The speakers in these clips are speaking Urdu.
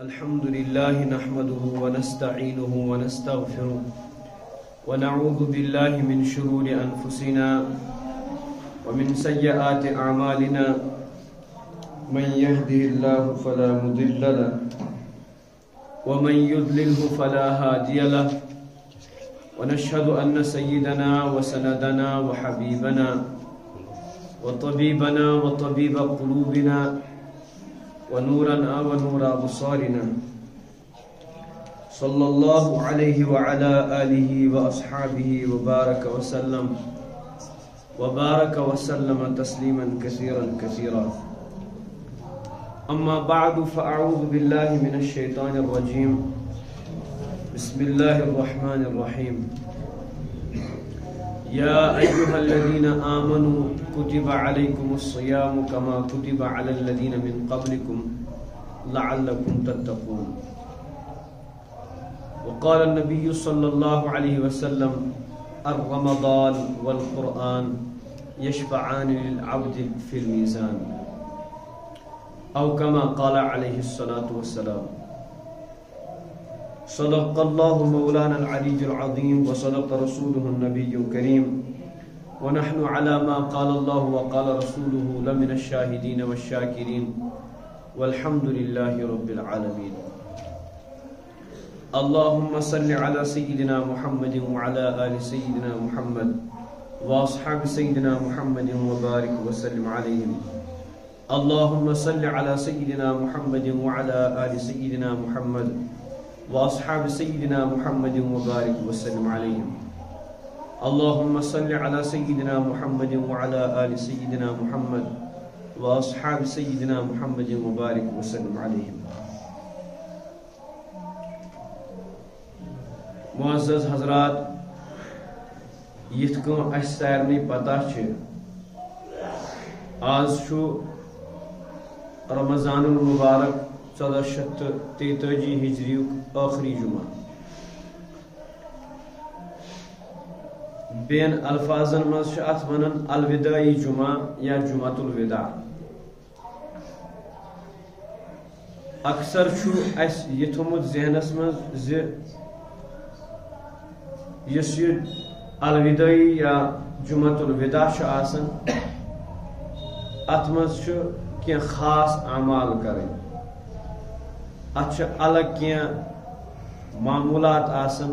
الحمد لله نحمده ونستعينه ونستغفره ونعوذ بالله من شرور أنفسنا ومن سيئات أعمالنا من يهده الله فلا مضل له ومن يضلله فلا هادي له ونشهد أن سيدنا وسندنا وحبيبنا وطبيبنا وطبيب قلوبنا ونورنا ونور أبصارنا صلى الله عليه وعلى آله وأصحابه وبارك وسلم تسليما كثيرا كثيرا. أما بعد فأعوذ بالله من الشيطان الرجيم. بسم الله الرحمن الرحيم. يا أيها الذين آمنوا كتب عليكم الصيام كما كتب على الذين من قبلكم لعلكم تتقون. وقال النبي صلى الله عليه وسلم الرمضان والقرآن يشفعان للعبد في الميزان أو كما قال عليه الصلاة والسلام. صدق الله مولانا العلي العظيم وصدق رسوله النبي الكريم ونحن على ما قال الله وقال رسوله لمن الشاهدين والشاكرين والحمد لله رب العالمين. اللهم صل على سيدنا محمد وعلى آل سيدنا محمد وأصحاب سيدنا محمد وبارك وسلم عليهم. اللهم صل على سيدنا محمد وعلى آل سيدنا محمد وأصحاب سيدنا محمد وبارك وسلم عليهم. اللهم صل على سيدنا محمد وعلى آل سيدنا محمد وأصحاب سيدنا محمد وبارك وسلم عليهم. معزز حضرات، یتھ کن اس سارنی پتہ آز چھو رمضان المبارک 1433 ہجری آخری جمعہ. بین الفاظن مز ات ونان الوداعی جمعہ یا جمعۃ الوداع. اکثر چھو اس یہ تھومت ذہنس مز یس یہ الوداعی یا جمعۃ الوداع آسان ات مز کی خاص اعمال کریں، ات الگ کی معمولات آسان.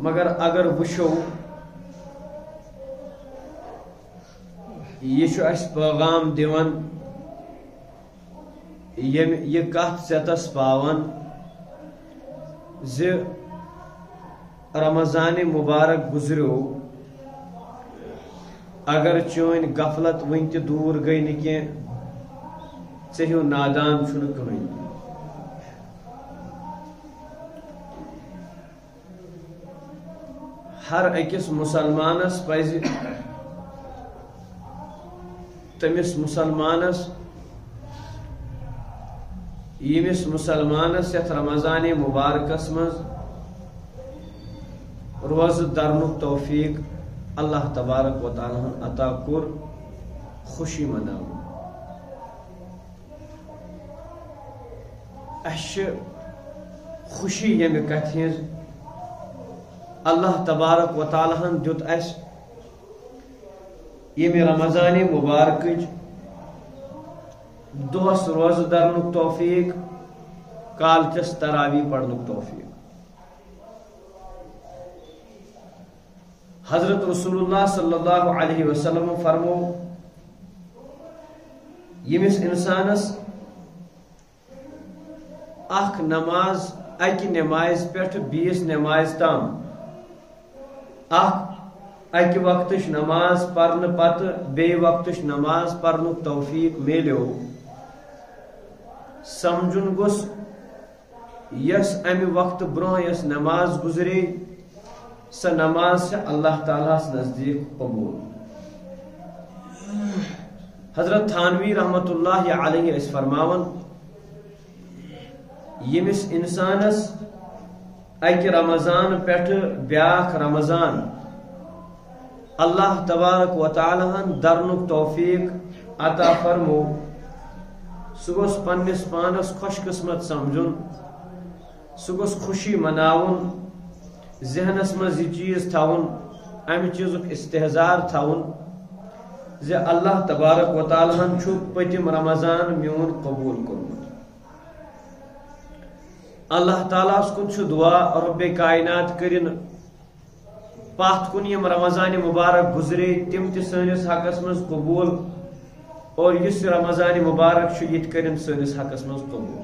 مگر اگر وچھو یہ اس پیغام دیوان یہ کت ذتس پاون ز رمضان مبارک گزریو اگر چون غفلت ون تہ دور گئی نہ کی ژے نادان چھن کہین. ہر اکس مسلمانس پزِ تمس مسلمانس یمس مسلمانس یتھ رمضان مبارکس مز روز درنک توفیق اللہ تبارک و تعالی عطا کور خوشی مناو. اس خوشی یمہ کتھ ہز اللہ تبارک و تعالی دیت اس یمہ رمضان مبارک دہس روز درنک توفیق، کالچس تراوی پڑھنک توفیق. حضرت رسول اللہ صلی اللہ علیہ وسلم فرمو یمس انسانس اخ نماز اکہ نماز پہ بیس نماز تام اکہ وقتش نماز پرن پتہ بی وقتش نماز پرنک توفیق میلیو، سمجھن گوس یس امہ وقت برہ یس نماز گزرے سہ نماز سے اللہ تعالیٰ نزدیک قبول. حضرت تھانوی رحمت اللہ علیہ اس فرماون یمس انسانس اکہ رمضان پہ بیاکھ رمضان اللہ تبارک و تعالیٰ درنک توفیق عطا فرمو سہ گوس پنس پانس خوش قسمت سمجھن، سہ گوس خوشی مناون، ذہنس مز یہ چیز تھاون، امہ چیزک استحضار تھاون زِ اللہ تبارک و تعالیٰ ہن چھُ پٔتِم رمضان میون قبول کوٚرمُت۔ اللہ تعالیٰ ہس کُن چھُ دعا رب کائنات کرن پتھ کُن یم رمضان مبارک گزرے تم تہِ سٲنِس حقس منٛز قبول، اور یُس یہِ رمضان مبارک چھُ یہِ تہِ کرن سٲنِس حقس منٛز قبول۔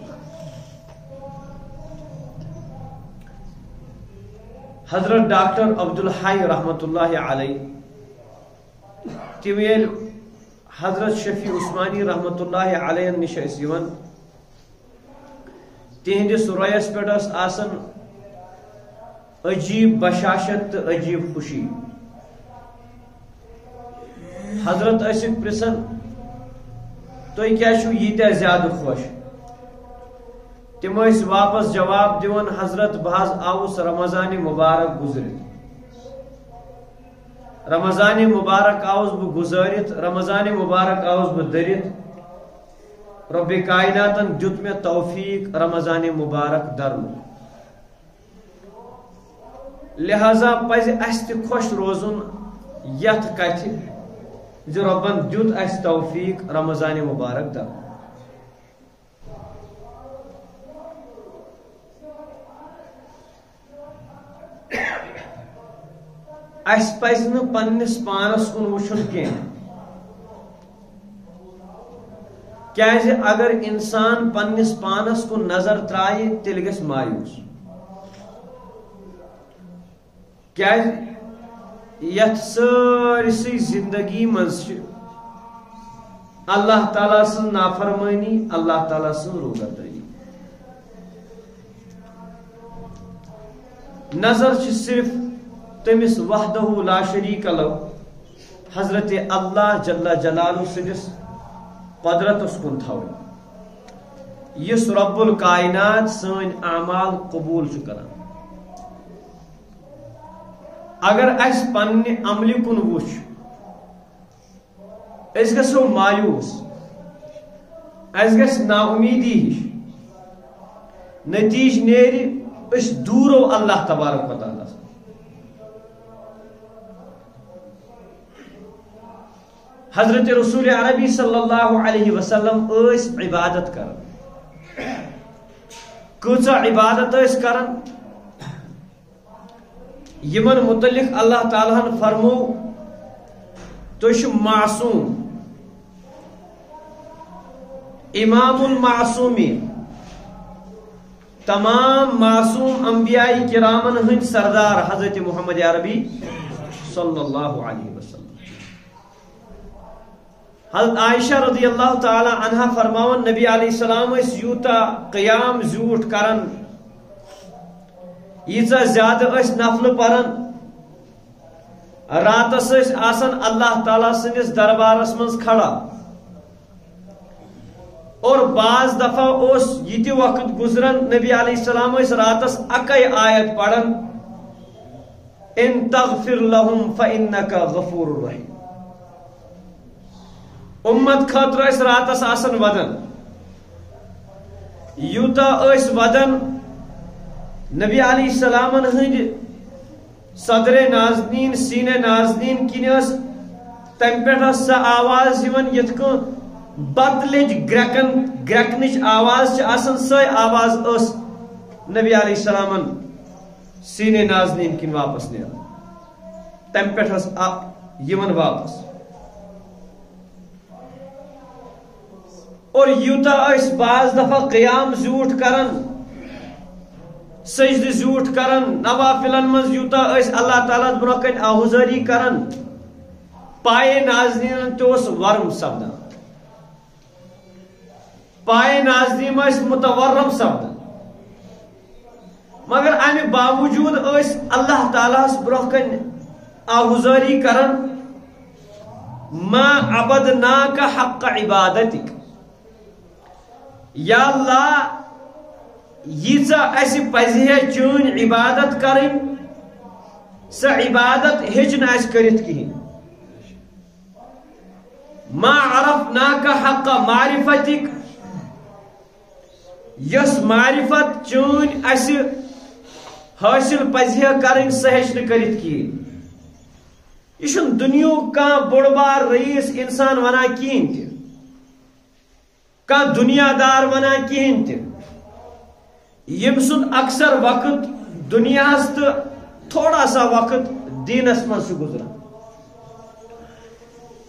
حضرت ڈاکٹر عبدالحی رحمۃ اللہ علیہ تم یل حضرت شفیع عثمانی رحمۃ اللہ علیہ نش یوان تہندس رویس پہ آسان عجیب بشاشت تو عجیب خوشی۔ حضرت ٲسِکھ پرژھان تُہۍ کیٛازِ چھِو ییٖتیٛاہ زیادٕ خۄش؟ تم ٲسۍ واپس جواب دِوان حضرت بہٕ حظ آوُس رمضان مبارک گزرِتھ، رمضان مبارک آوُس بہٕ گزٲرِتھ، رمضان مبارک آوُس بہٕ دٔرِتھ، رب کائناتن دیُت مےٚ توفیق رمضان مبارک درنُک۔ لہذا پزِ اسہِ تہِ خۄش روزُن یتھ کتھِ زِ رۄبن دیُت اسہِ توفیق رمضان مبارک درنُک۔ اس پزِ نہٕ پننس پانس کُن وٕچھُن کینٛہہ، کیازِ اگر انسان پننس پانس کُن نظر ترایہِ تیٚلہِ گژھِ مایوٗس، کیازِ یتھ سٲرسٕے زندگی منٛز چھِ اللہ تعالیٰ سٕنٛز نافرمٲنی، اللہ تعالیٰ سٕنٛز روگردٲری۔ نظر چھِ صرف تمس وحدہ لا شریک لہ حضرت اللہ جل جلالہ سندس قدرتس کن تھوٕنۍ، یس رب الکائنات سٲنۍ اعمال قبول چھُ کران۔ اگر اس پننہِ عملہِ کُن وٕچھ أسۍ گژھو مایوٗس، اسہِ گژھِ نا اُمیٖدی ہِش، نتیجہ نیرِ أسۍ دوٗرو اللہ تبارک و تعالیٰ۔ حضرت رسول عربی صلی اللہ علیہ وسلم ٲسۍ عبادت کران، کۭژاہ عبادت ٲسۍ کران یمن متعلق اللہ تعالیٰ ہن فرمو تُہۍ چھِو معصوم، امام المعصومین، تمام معصوم انبیاء کرامن ہند سردار حضرت محمد عربی صلی اللہ علیہ وسلم۔ حضرت عائشہ رضی اللہ تعالی عنہ فرماون نبی علیہ السلام اس یوتا قیام زیوٹ کرن، ییژا زیادہ اس نفل پرن، راتس اس آسن اللہ تعالیٰ سندس دربارس منز کھڑا، اور بعض دفعہ اس یہ تہِ وقت گزرن نبی علیہ السلام اس راتس اکے آیت پڑھن ان تغفر لهم فإنك غفور رحیم۔ امت خاطر اس راتس آسن ودن، یوتا اس ودن نبی علیہ السلام ہند صدر نازنین سینہ نازنین کن تم پہ سا آواز یت بدلج گرکنچ آواز آسان سہ آواز اس نبی علیہ السلام سینہ نازنین کن واپس نیران، تم پہ واپس، اور یوتا اس بعض دفعہ قیام زیوٹ کرن، سجد زیوٹ کرن، نوافلن مز یوتا اس اللہ تعالیٰ برونٛہہ کن آہوزاری کرن، پائے نازنین توس ورم سپدان، پائے نازنین اس متورم سپدان، مگر امہ باوجود اس اللہ تعالیٰ برونٛہہ کن آہوزاری کرن، ما عبدناک حق عبادتک، یا اللہ ییژا اسہ پزِ ہے چون عبادت کرن، سہ عبادت ہیچ نہ اس کرت کہین، ما عرفناک حق معرفتک، یس معرفت چون اس حاصل پزہ کریں سہ ہیچ کرت کہین یہ دنیا کان بوڑ بار رئیس انسان ونان کہین تہ کان دنیا دار ونان کہین تہ یم سن اکثر وقت دنیا تو تھوڑا سا وقت دینس من گزران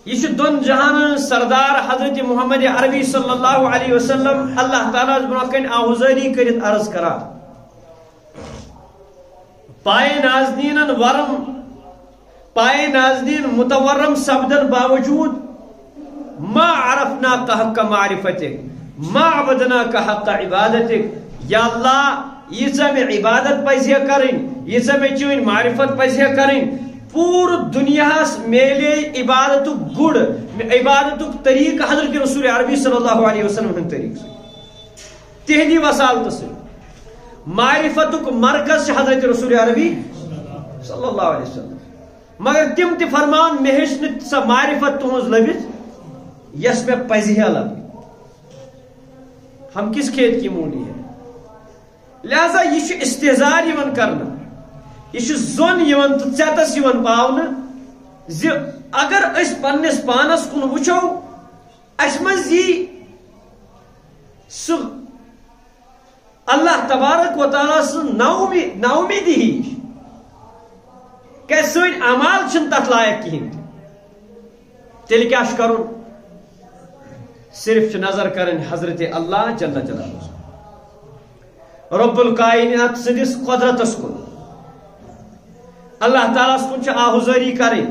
یہ دون جہان سردار حضرت محمد عربی صلی اللہ علیہ وسلم اللہ تعالیٰ برکن آوزاری کرت عرض کرا پائے نازنین ورم پائے نازنین متورم سبدن باوجود ما عرفنا کا حق معرفتک ما عبدنا کا حق عبادتک یا اللہ یہ میں عبادت پزہ کریں یہ میں چون معرفت پزہ کریں پور دنیا میلے عبادت گڑ عبادت طریق حضرت رسول عربی صلی اللہ علیہ وسلم ہند طریق سے تہندی وسالت سے معرفت مرکز حضرت رسول عربی صلی اللہ علیہ وسلم مگر تم تہ فرمان مے ہیچ سا معرفت تہذ لبت یس میں پزہ لب ہم کس کھیت کی مولی ہے لہذا یہ استحزار یوان کرنا یہ زون یوان تو ژیتس یوان پاؤن زِ اگر اس پنس پانس کن وچھو اس مز یہ سہ اللہ تبارک و تعالیٰ سن ناامیدی ہی کہ سن اعمال چھن تت لائق کہین تیل کیا کرن صرف نظر کرن حضرت اللہ جل جلالہ رب الکائنات سندس قدرتس کن اللہ تعالیٰ کن آہوزاری کریں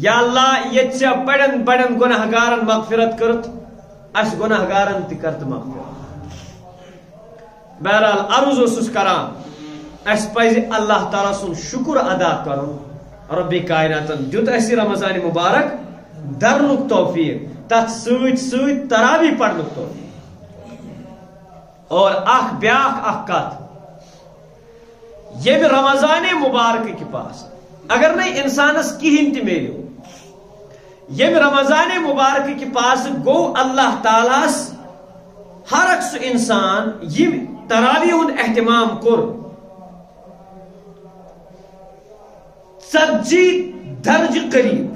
یا اللہ یہ بڑن بڑن گناہ گارن مغفرت کرت اس گناہ گارن تہ کرت مغفرت بہرحال عرض اس کران اس پز اللہ تعالیٰ سن شکر ادا کرن رب کائناتن دیت اسی رمضان مبارک درنک توفیق تت سوت سوت تراویح پڑھنک توفیق اور بیاکھ کت یہ رمضان مبارک کے پاس اگر نہیں انسانس کہین تہ میلو یہ رمضان مبارک کے پاس گو اللہ تعالیٰ ہر اکس انسان یہ تراویح ہند اہتمام کور 40 درجہ قریب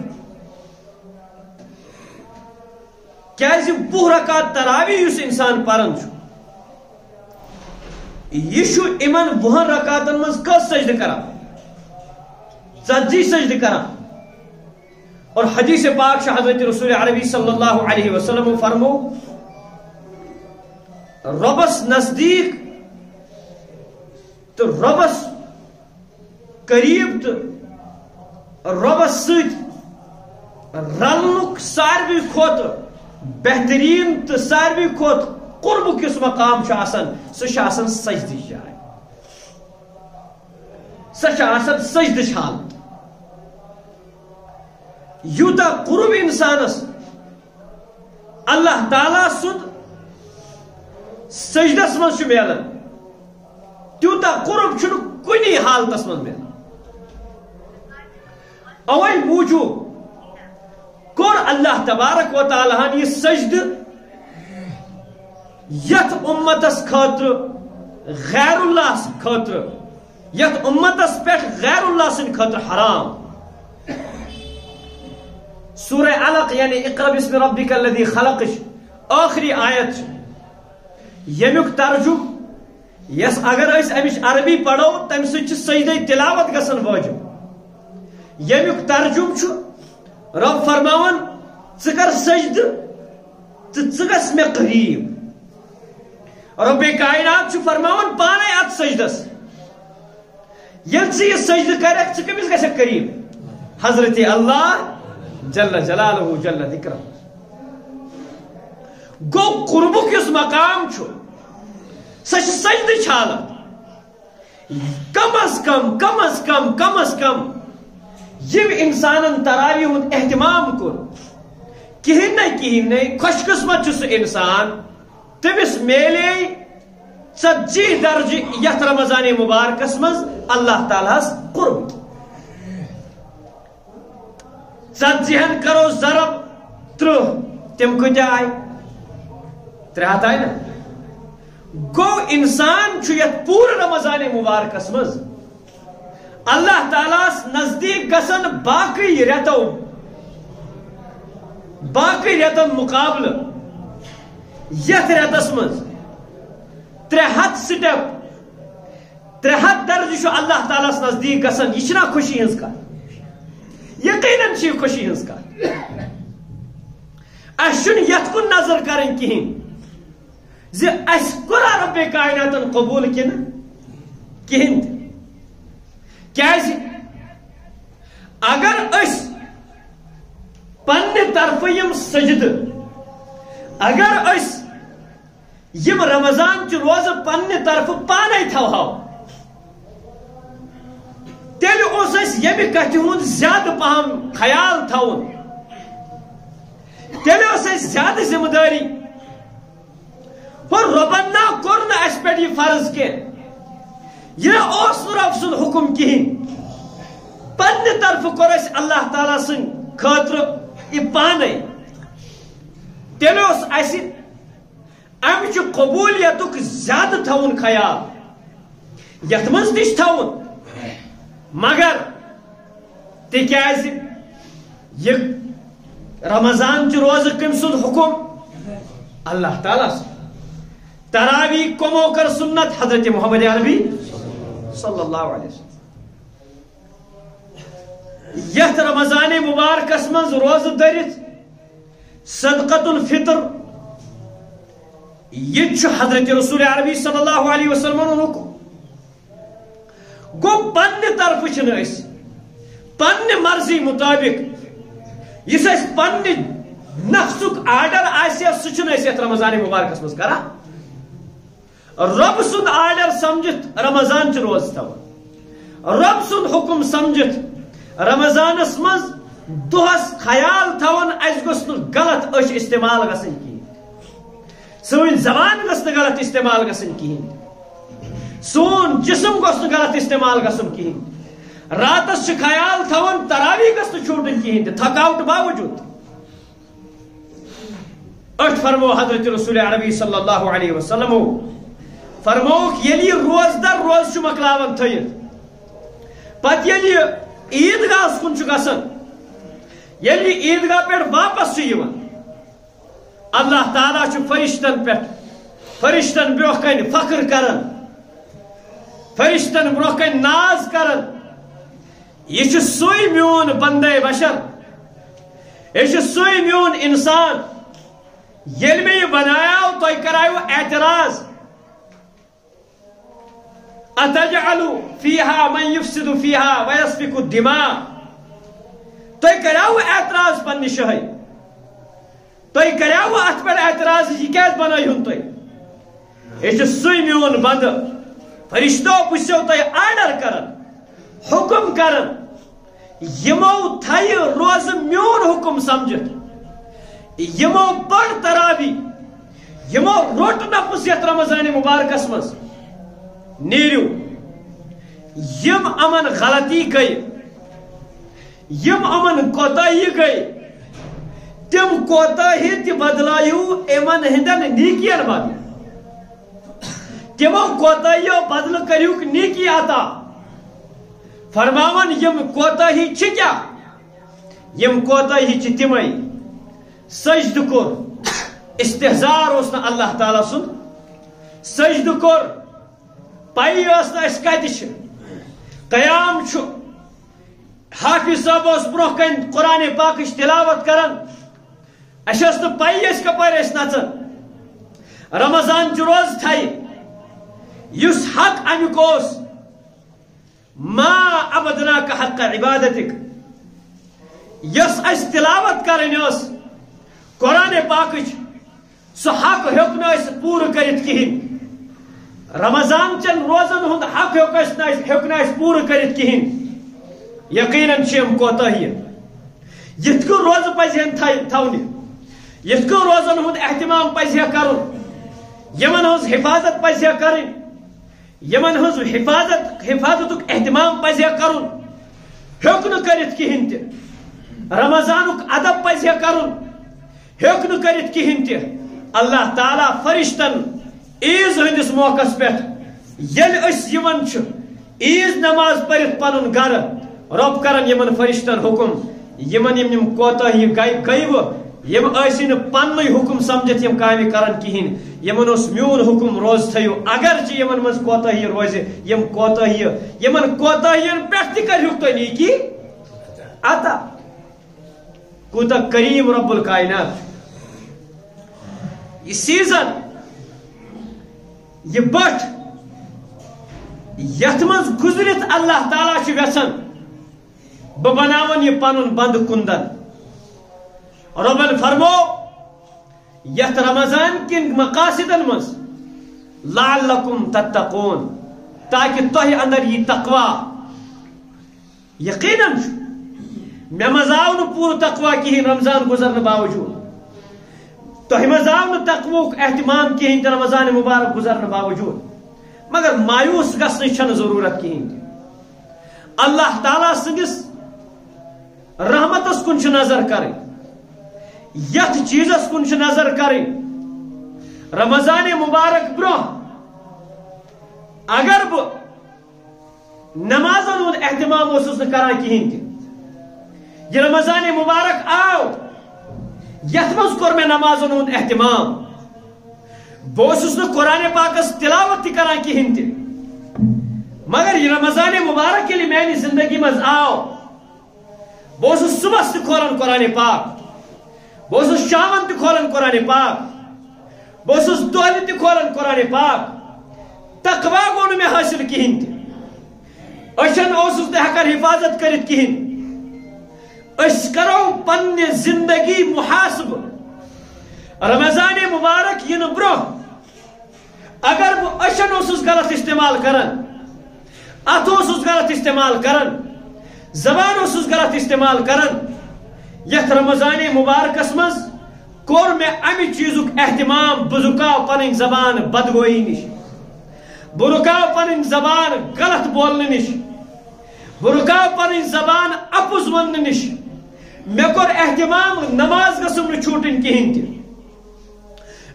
کیازِ 20 رکعت تراویح اس انسان پرن یہ امن 20 رکعتن مز کس سجدہ کران 40 سجدہ کران اور حدیث پاک حضرت رسول عربی صلی اللہ علیہ وسلم فرمو ربس نزدیک تو ربس قریب تو ربس ست رلنک ساروی کھوت بہترین تو ساروی کھوت قرب کس مقام سہ سجدہ جائے سہ سجدہ حالت یوتا قرب انسانس اللہ تعالیٰ سن سجدس مز ملان تیوتا قرب چھن کنی حالتس مز ملان اوے موجود کور اللہ تبارک و تعالیٰ یہ سجدہ یت امتس خاطر غیر اللہ خاطر یت امتس پہ غیر اللہ سن خاطر حرام سورہ علق یعنی اقرأ بسم ربک الذی خلق آخری آیت یمیک ترجم یس اگر اس امش عربی پڑھو تم سچ سجدہ تلاوت گسن واجب یمیک ترجم چھ رب فرماون ژٕ کر سجدہ تو ژٕ میں قریب رب کائنات چھ فرماون پانے ات سجدس یل ژٕ یہ سجدہ کرک ژٕ کمس گژھکھ قریب حضرت اللہ جل جلالہ جل ذکرہ گو قربک یس مقام چھ سہ سجدہ حالت کم از کم کم از کم کم از کم یہ انسان تراویح ہند اہتمام کور کہین نہیں خوش قسمت سہ انسان تمس میلے 40 درجہ یت رمضان مبارکس مز اللہ تعالیٰ قرب 40 کرو ضرب 30 تم کتیا آئی 3 ہتھ آئی نا گو انسان یت پور رمضان مبارکس مز اللہ تعالیٰ نزدیک گژھن باقی رتن مقابلہ یت رتس مز 300 سٹیپ 300 درجہ اللہ تعالیٰ نزدیک گژھن. یہ چھنا خوشی ہنز کتھ؟ یقیناً چھ خوشی ہنز کتھ. اس چھن یت کن نظر کرن کہین زِ اس کورا رب کائناتن قبول کن کہین. کیازِ اگر اس پنہ طرف یم سجدہ اگر اس یم رمضان چہ روز پنہ طرف پانے تھوہو تیل اس یمہ کتھ ہند زیادہ پہم خیال تھون تیل اس زیادہ ذمہ داری اور ربن نا کور نا اس پہ یہ فرض کی یہ اس رب سن حکم کہین پنہ طرف کور اس اللہ تعالیٰ سن خاطر یہ پانے تیل اس اس امچ قبولیتک زیادہ تھون خیال یت مز تش تھون مگر تکیاز یہ رمضان چہ روز کم سند حکم اللہ تعالیٰ تراوی کمو کر سنت حضرت محمد عربی صلی اللہ علیہ وسلم. یت رمضان مبارکس مز روز درت صدقۃ الفطر یہ حضرت رسول عربی صلی اللہ علیہ وسلم حکم. گو پنہ طرف چھن اس پنہ مرضی مطابق اس پنہ نفسک آرڈر آسیا سہ چھن اس رمضان مبارکس مز کرا رب سند آرڈر سمجھت رمضان چ روز تھون رب سند حکم سمجھت رمضانس مز دہس خیال تھون اس گوس غلط اچھ استعمال گژھن کہین سن زبان گژھ غلط استعمال گژھن کہین سون جسم گوس غلط استعمال گژھن کہین راتس خیال تھون تراوی گژھ چھوٹن کہین تھکاوٹ باوجود اٹھ فرمو حضرت رسول عربی صلی اللہ علیہ وسلم فرموک یلی روز در روز مکلاون تھیت پتہ یلی عیدگاہ کن گژھن یلی عیدگاہ پہ واپس اللہ تعالیٰ فرشتن پہ فرشتن برو کن فخر کرن فرشتن برو کن ناز کرن یہ سوئی میون بندے بشر یہ سوئی میون انسان یل میں یہ بنایا تو کرایو اعتراض اتجعل فيها من يفسد فيها ويسفك الدماء تو کراو اعتراض پنہ شاہی تو کراو ات پر اعتراض یہ کیاز بنائی ہن تو یہ سوئی میون بند فرشتو پوچھو تو آرڈر کرن حکم کرن یمو تھائی روز میون حکم سمجھت یمو پڑ تراوی یمو روٹ نفس یت رمضان مبارکس مز نیرو یم امن غلطی گئی یم امن کوتاہی گئی تم کوتاہی تی بدلائیو امن ہندن نیکین بدل تمو کوتاہیو بدل کریوک نیکی آتا فرماون یم کوتاہی چھ کیا یم کوتاہی چھ تمئی سجد کور استہزار اس اللہ تعالیٰ سن سجد کور پائی اس کت قیام حافظ صاحب اس برو کن قرآن پاک تلاوت کرن اس پائی کپر نچن رمضان چ روز تھائی یس حق امیک ما ابدنا کا حق عبادتک یس اس تلاوت کرن قرآن پاک سہ حق ہیوک نس پور کرت کہین رمضان چن روزن ہند حق ہیوک نس پور کرت کہین یقیناً چم کوتاہی یت کو روز پزہن تھونہ یت کو روزن ہند اہتمام پزہ کرن یمن ہز حفاظت پزہ کرن یمن ہز حفاظتک اہتمام پزہ کرن ہیوک نہ کرت کہین تہ رمضانک ادب پزہ کرن ہیوک نہ کرت کہین تہ اللہ تعالیٰ فرشتن عیز ہندس موقع پہ یل یمن عیز نماز پڑھت پن گھر رب کرن یمن فرشتن حکم یمن کوتاہی گئی یم پن حکم سمجھت یم کامہ کرن کہین یمن میون حکم روز تھیو اگرچہ یمن مز کوتاہی روز یم کوتاہی یمن کوتاہین پہ کرہوک تھی نیکی عطا کوتا کریم رب الکائنات یہ سیزن یہ بٹ یت مز گزرت اللہ تعالیٰ ویسن بناون یہ پن بند کندن ربن فرمو یت رمضان کن مقاصدن مز لعلکم تتقون تاکہ تہ اندر یہ تقوی یقیناً مے مز آو پور تقوی کہین رمضان گزرنے باوجود تہ مز آو تقوک اہتمام کہین رمضان مبارک گزرنے باوجود مگر مایوس گھنچ ضرورت کہین اللہ تعالیٰ سندس رحمتس کن نظر کریں یت چیزس کن نظر کریں رمضان مبارک برو اگر بہ نمازن ہند اہتمام کران کہین یہ رمضان مبارک آو یت مز کور میں نمازن ہند اہتمام بہ قرآن پاکس تلاوت کران کہین مگر یہ رمضان مبارک یل میانہ زندگی مز آو بہ صبح تہ کھولان قرآن پاک بہ شامن تہ کھولان قرآن پاک بہ دہلہ تہ کھولان قرآن پاک تقوی گو نہ مے حاصل کہین اچھن ہیکان حفاظت کرت کہین اس کرو پنہ زندگی محاسب رمضان مبارک ین برو اگر بہ اچھن غلط استعمال کران ات غلط استعمال کران زبان غلط استعمال کران یت رمضان مبارکس مز کور میں امہ چیزک اہتمام بہ رکاو پنن زبان بدگوئی نش بہ رکاو پنن زبان غلط بولنے نش بہ رکاو پنن زبان اپز ون نش مے کور اہتمام نماز گسم نہ چھوٹن کہین تہ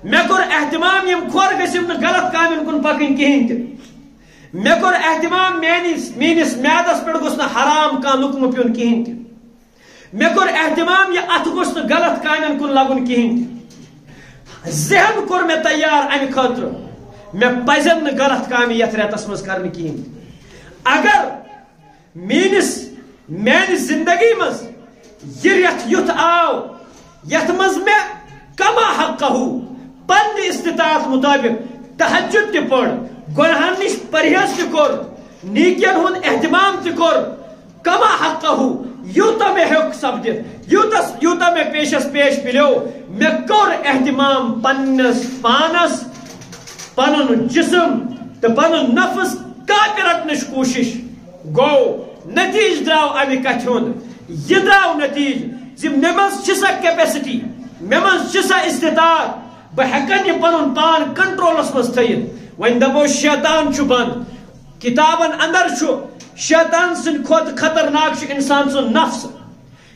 مے کور اہتمام یم کھور گسم نہ غلط کامن کن پکن کہین تہ مے کور اہتمام میانس میادس پہ گوس نہ حرام کان لقمہ پیون کہین تہ مے کور اہتمام یہ ات گوس نہ غلط کامن کن لگن کہین تہ ذہن کور مے تیار امہ خاطر مے پزن نہ غلط کام یت ریتس مز کرن کہین اگر میانہ زندگی مز یہ ریت یت آو یت مز مے کما حقہ پنہ استطاعت مطابق تہجد تہ پڑ گناہن نش پرہیز تہ کور نیکین ہند اہتمام تہ کور کما حقہ یوتا میں ہیوک سپدت یوتا میں پیشس پیش پلیو میں کور اہتمام پنس پانس پنن جسم تو پنن نفس کاپہ رٹنچ کوشش گو نتیج درو امہ کتھ ہند یہ درو نتیج زِ مے مز سا کیپیسٹی مے مز سا استطاعت بہ ہیکن یہ پنن پان کنٹرولس مز تھیت ون دپو شیطان چھ بند کتابن اندر چھ شیطان سن کھت خطرناک چھ انسان سن نفس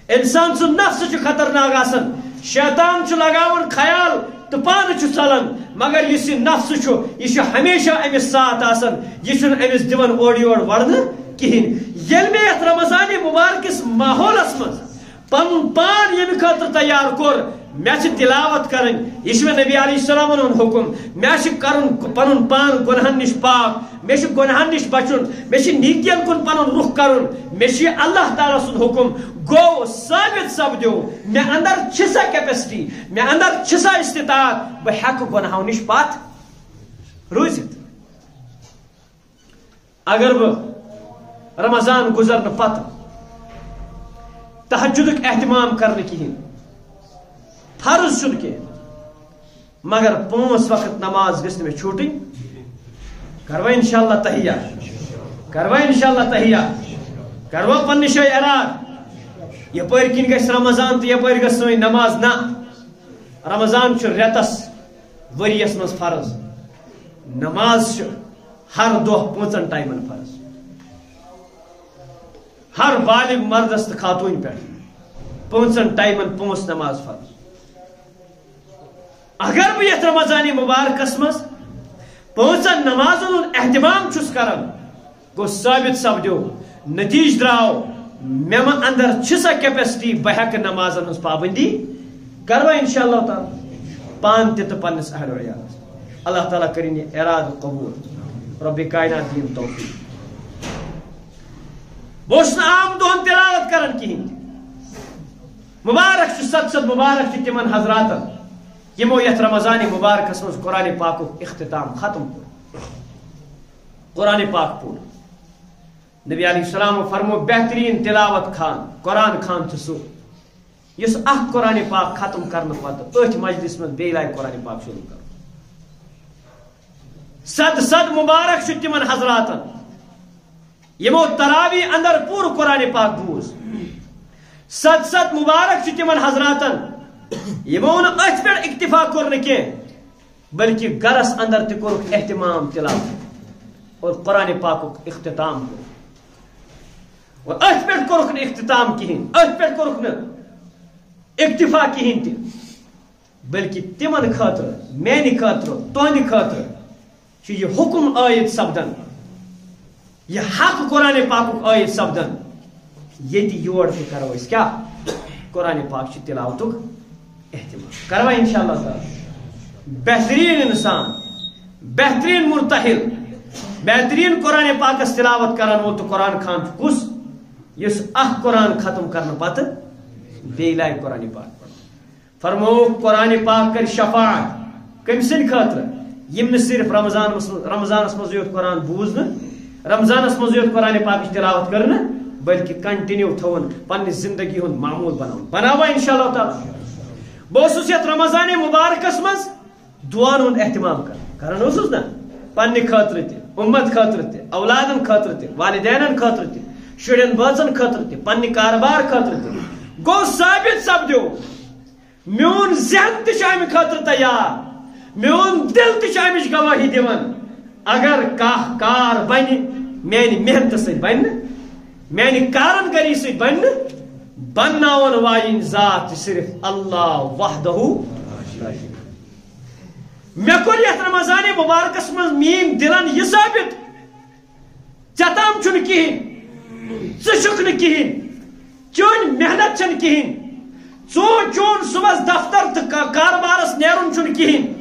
انسان سن نفس چھ خطرناک آسن شیطان چھ لگاون خیال تو پان چھ ژلان مگر یہ نفس چھ یہ ہمیشہ امس ساتھ آسن یہ چھ امس دون اور یور ورن کہین یل میں یت رمضان مبارکس ماحولس مز پن پان یم خاطر تیار کور مے چھ تلاوت کرن یہ چھ نبی علیہ السلام حکم مے چھ کرن پنن پان گناہن نش پاک مے چھ گناہن نش بچن مے چھ نیکین کن پنن رخ کرن مے چھ اللہ تعالی سن حکم گو ثابت سپدو مے اندر چھ سا کیپیسٹی مے اندر چھ سا استطاعت بہ ہیک گناہو نش پات روزت اگر بہ رمضان گزرنے پتہ تہجدک اہتمام کرنے کہین فرض چھ کی مگر 5 وقت نماز گھس میں چھوٹن کروا انشاءاللہ تہیہ کروا انشاءاللہ تہیہ کروا پنہ شے اراد یپر کن گھس رمضان تو یپر گھس سوی نماز نہ رمضان چھ ریتس وریس مز فرض نماز چھ ہر دہ 5 ٹائمن فرض ہر بالغ مردس تو خاتون پہ 5 ٹائمن 5 نماز فرض اگر بہ یت رمضان مبارکس مز پانچن نمازن اہتمام چھس کران گو ثابت سپدو نتیج دراو میم اندر سا کیپیسٹی بہ ہیکہ نمازن ہز پابندی کروا انشاءاللہ تعالی پان تہ پنس اہل وعیالس اللہ تعالیٰ کرن یہ ارادہ قبول رب کائنات دین توفیق بہس عام دہن تلاوت کران کہین مبارک ست مبارک تمن حضراتن یمو یت رمضان مبارکس مز قرآن پاک اختتام ختم قرآن پاک پور نبی علیہ السلام فرمو بہترین تلاوت خان قرآن خان تو سو اس قرآن پاک ختم کرنے پتہ ات مجلس من بی لائے قرآن پاک شروع کر صد مبارک تمن حضراتن یمو تراوی اندر پور قرآن پاک بوز صد مبارک تمن حضراتن یمو ات پہ اکتفا کور کی بلکہ گرس اندر تہ کور اہتمام تلاوت اور قرآن پاک اختتام کور اور ات پہ کورک اختتام کہین ات پہ کورک اکتفا کہین تہ بلکہ تمن خاطر میانہ خاطر تہندِ خاطر یہ حکم عائد سپدن یہ حق قرآن پاک عائد سپدن یہ یور تہ کرو اس کیا قرآن پاک تلاوت اہتمام کروا انشاءاللہ تعالی بہترین انسان بہترین مرتحل بہترین قرآن پاکس تلاوت کران وہ تو قرآن خان کس یس قرآن ختم کرنے پتہ بی لائے قرآن پاک فرمو قرآن پاک کر شفاعت کم سند خاطر یم نہ صرف رمضانس مز یوت قرآن بوزن رمضانس مز یوت قرآن پاک تلاوت کرنا بلکہ کنٹینیو تھون پنہ زندگی ہند معمول بناوا انشاءاللہ تعالی بہس یت رمضان مبارکس مز دعان ہند اہتمام کران نا پنہ خاطر تہ امت خاطر تہ اولادن خاطر تہ والدینن خاطر تہ شرین بازن خاطر تہ پنہ کاربار خاطر تہ گو ثابت سپدو میون ذہن تہ امہ خاطر تیار میون دل تہ امچ گواہی دِوان اگر کانٛہہ کار بنہ میانہ محنت سۭتۍ بنہ میانہ کارن گری سۭتۍ بنہ بناون واجن ذات صرف اللہ وحدہ مے کور یتھ رمضان مبارکس مز مین دلن یہ ثابت ژتام چھُنہٕ کہین ژٕ چھُکھ نہٕ کہین چٲنۍ محنت چھنہٕ کہین چون صبح دفتر تو کاربارس نیرن چھُنہٕ کہین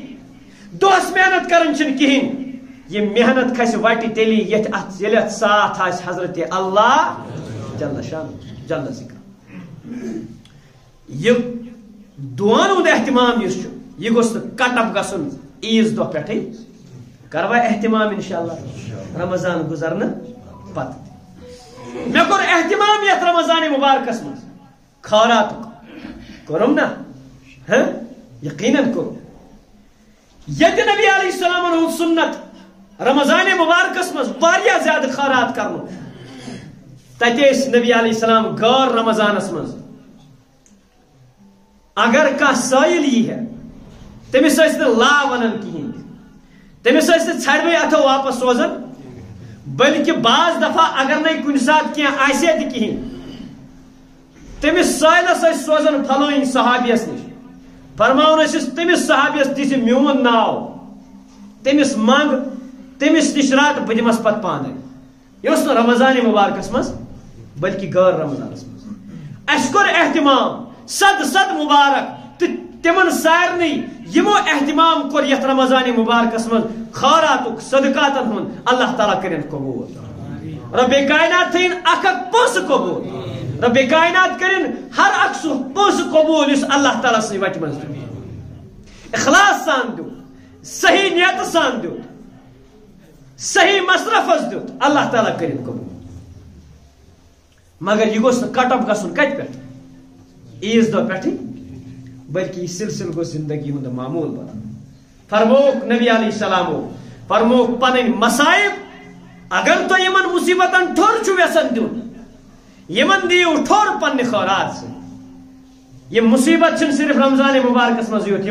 دۄہس محنت کرن چھنہٕ کہین یہ محنت کھسہِ وٹہِ تیٚلی ییٚلہِ اتھ ساتھ آسہِ حضرت اللہ جل شان جل ذکر یہ دعان ہند اہتمام اس یہ گوس کٹ اپ گژھُن عیز دۄہ پٮ۪ٹھٕے کروا اہتمام انشاءاللہ رمضان گزرنہٕ پتہٕ مےٚ کوٚر اہتمام یتھ رمضان مبارکس منٛز خٲراتُک کوٚرُم نا یقیناً کوٚرُم ییٚتہِ نبی علیہ السلام ہُنٛد سنت رمضان مبارکس منٛز واریاہ زیادٕ خٲرات کرنُک تتہِ ٲسۍ نبی علیہ السلام غٲر رمضانس منٛز اگر کانٛہہ سٲیِل یی ہے تٔمِس ٲسۍ نہٕ لا ونان کہیٖنۍ تٔمِس ٲسۍ نہٕ ژھڑوے اتھو واپس سوزان بلکہ بعض دفعہ اگر نہ کُنہِ ساتہٕ کینٛہہ آسہِ تہِ کہیٖنۍ تٔمِس سٲیلس ٲسۍ سوزان فلٲنۍ صحابیس نِش فرماوان ٲسِس تٔمِس صحابیس دِژٕ میون ناو تٔمِس منٛگ تٔمِس نِش رٹ بہٕ دِمس پتہٕ پانے یہ اوس نہٕ رمضان مبارکس منٛز بلکہ غٲر رمضانس منٛز اَسہِ کوٚر اہتمام صد مبارک تہٕ تمن سارنٕے یمو اہتمام کوٚر یتھ رمضان مبارکس منٛز خٲراتُک صدقاتن ہُنٛد اللہ تعالیٰ کٔرِنۍ قبوٗل رب کائنات تھٲیِن اکھ پونٛسہٕ قبوٗل رب کائنات کٔرِنۍ ہر اکھ سُہ پونٛسہٕ قبوٗل یُس اللہ تعالیٰ سٕنٛزِ وتہِ منٛز دیُت اخلاص سان دیُت صحیح نیتہٕ سان دیُت صحیح مصرفس دیُت اللہ تعالیٰ کٔرِنۍ قبوٗل مگر یہ گوٚژھ نہٕ کٹ اپ گژھُن کتہِ پٮ۪ٹھ عیز دۄہ پٮ۪ٹھٕے بلکہ یہ سلسل گو زندگی ہند معمول بنا فرموک نبی علیہ السلام فرموک پنن مصائب اگر تو یمن مصیبتن ٹھور چھو یسن دیون یمن دیو ٹھور پن خیرات سے یہ مصیبت چھن صرف رمضان مبارکس مز یوت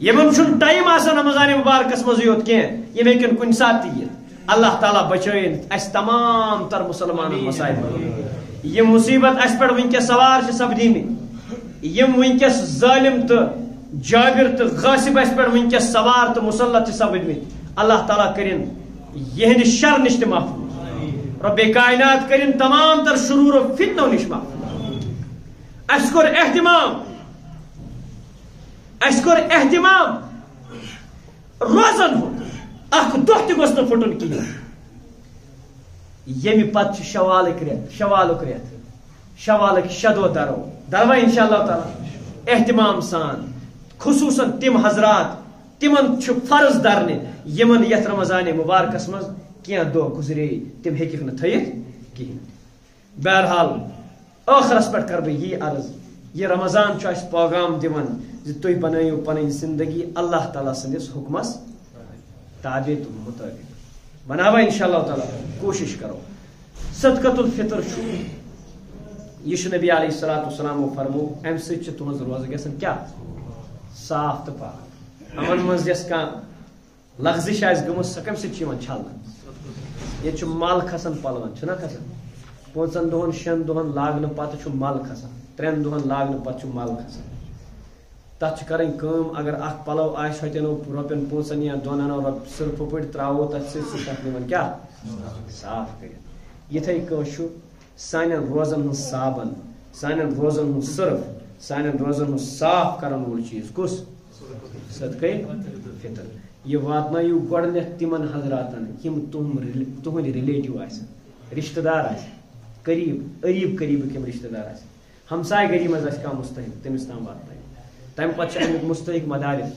یمن چھن ٹائم آسان رمضان مبارکس مز یوت کی یہ ہیکن کن سات تہ اللہ تعالیٰ بچائن اس تمام تر مسلمان مصائب یہ مصیبت اس پہ ونکس سوار سپدیمت یم ونکس ظالم تو جابر تو غاصب اس پہ ونکس سوار تو مسلط سپدمت اللہ تعالیٰ کرن یہند شر نش محفوظ، رب کائنات کرن تمام تر شرور و فتنوں نش محفوظ. اس کور اہتمام روزن ہند اخ دہ تہ گوس نہ پھٹن کہین. یم پتہ شوالک ریت شوالک شدو دروا انشاءاللہ تعالی اہتمام سان، خصوصاً تم حضرات تمن فرض درنے یمن یت رمضان مبارکس مز کی دہ گزرے تم ہیکھ نہ تھیت کہین. بہرحال آخرس پہ کر بہ یہ عرض، یہ رمضان اس پیغام دِوان زِ تُہۍ بنٲیِو پنٕنۍ زندگی اللہ تعالیٰ سٕنٛدِس حکمس تابع تو مطابق بناوا انشاءاللہ تعالیٰ کوشش کرو. صدقۃ الفطر یہ نبی علیہ الصلوۃ والسلام فرمو امہ سۭتۍ چھِ تُہنٛز روزٕ گژھان کیا صاف تہٕ پاک. امن منٛز یۄس کانٛہہ لغزش آسہِ گٔمٕژ سۄ کمہِ سۭتۍ چھِ یِوان چھلنہٕ. ییٚتہِ چھُ مل کھسان پلون چھُنہ کھسان 5 دۄہن 6 دۄہن لاگنہٕ پتہٕ چھُ مل کھسان 3 دۄہن لاگنہٕ پتہٕ چھُ مل کھسان. تتھ چھِ کرٕنۍ کٲم، اگر اکھ پلو آسہِ ہوٚتہِ انو رۄپین 5 یا 2 انو سرفہٕ پٲٹھۍ تراوو تتھ سۭتۍ سُہ تتھ نِوان کیٛاہ صاف کٔرِتھ. یِتھٕے کٲٹھۍ چھُ سانٮ۪ن روزن ہٕنٛز صابن، سانٮ۪ن روزن ہُنٛد سرف، سانٮ۪ن روزن ہُنٛد صاف کرن وول چیٖز کُس؟ صدقے فطر. یہ واتنٲیِو گۄڈٕنیتھ تِمن حضراتن یِم تُہنٛدۍ رِلیٹِو آسن، رشتہٕ دار آسن، قریٖبٕکۍ یِم رشتہٕ دار آسن، ہمساے گری منٛز آسہِ کانٛہہ مستحق تٔمِس تام واتنٲیِو. تمہِ پتہٕ چھِ امیُک مستحق مدارس،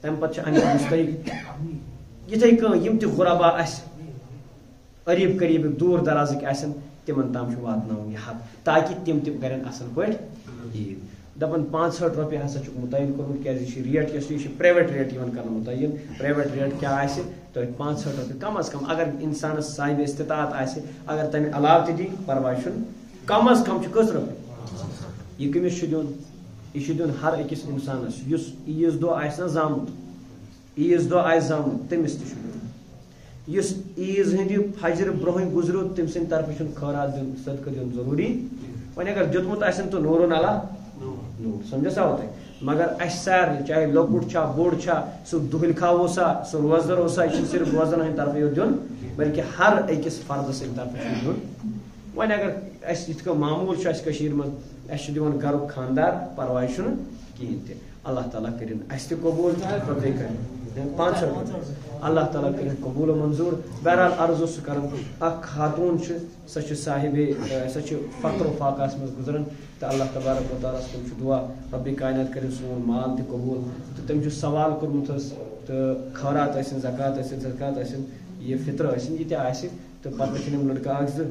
تمہِ پتہٕ چھِ امیُک مستحق یِتھٕے کٔنۍ یِم تہِ غُربا آسہِ قریٖبٕکۍ دوٗر درازٕکۍ آسن تِمن تام چھُ واتناوُن یہِ حق تاکہِ تِم تہِ کرن اصل پٲٹھۍ عیٖد. دپان 500 رۄپیہِ ہسا چھُکھ مُتعین کوٚرمُت کیازِ یہِ چھِ ریٹ یۄس یہِ چھِ پرٛایویٹ ریٹ یِوان کرنہٕ مُتعین. پرٛایویٹ ریٹ کیٛاہ آسہِ توتہِ 500 رۄپیہِ کم از کم. اگر انسانس صاحبِ استطاعت آسہِ اگر تمہِ علاوٕ تہِ دی پرواے چھُنہٕ، کم از کم چھُ کٔژ رۄپیہِ. یہِ کٔمِس چھُ دیُن؟ یہ دیُن ہر أکِس انسانس یُس عیٖذ دۄہ آسہِ نا زامُت، عیٖذ دۄہ آسہِ زامُت تٔمِس تہِ چھُ دیُن. یُس عیٖذ ہٕنٛدِ فجرٕ برونٛہٕے گُزریو تٔمۍ سٕنٛدِ طرفہٕ چھُنہٕ خٲرات دیُن صدقہٕ دیُن ضروٗری. وۄنۍ اگر دیُتمُت آسن تہٕ نوٗرُن علا نوٗر سمجھس آو تۄہہِ. مگر اَسہِ سارنٕے چاہے لۄکُٹ چھا بوٚڑ چھا سُہ دُہِل کھاو سا سُہ روزدر اوسا یہِ چھُنہٕ صرف روزدرن ہٕنٛدِ طرفہٕ یوت دیُن بلکہِ ہر أکِس فردٕ سٕنٛدِ طرفہٕ چھُ دیُن. وۄنۍ اگر اَسہِ یِتھ کٔنۍ معموٗل چھُ اَسہِ کٔشیٖرِ منٛز اَسہِ چھُ دِوان گرُک خاندار پرواے چھُنہٕ کِہیٖنۍ تہِ. اللہ تعالیٰ کٔرِنۍ اَسہِ تہِ قبوٗل رۄپیہِ کٔرِنۍ 500 رۄپیہِ اللہ تعالیٰ کٔرِنۍ قبوٗل و منظوٗر. بہرحال عرض اوس کران اکھ خاتوٗن چھِ سۄ چھِ سۄ چھِ فقر و فاقہس منٛز گُزران تہٕ اللہ تبارک و تعالیٰ ہس کُن چھُ دُعا رۄبِ کاینات کٔرِنۍ سون مال تہِ قبوٗل. تہٕ تٔمۍ چھُ سوال کوٚرمُت حظ تہٕ خٲرات ٲسِن زکات ٲسِن صدقات ٲسِن یہِ فطرٕ ٲسِن یہِ تہِ آسہِ تہٕ پتہٕ چھِنۍ یِم لڑکہٕ 1-2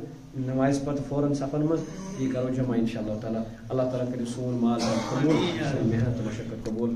نمازِ پتہٕ فوراً صفن منٛز یہِ کرو جمع انشاء اللہ تعالیٰ. اللہ تعالیٰ کٔرِنۍ سون مال قبوٗل، سٲنۍ محنت تہٕ مشقت قبوٗل.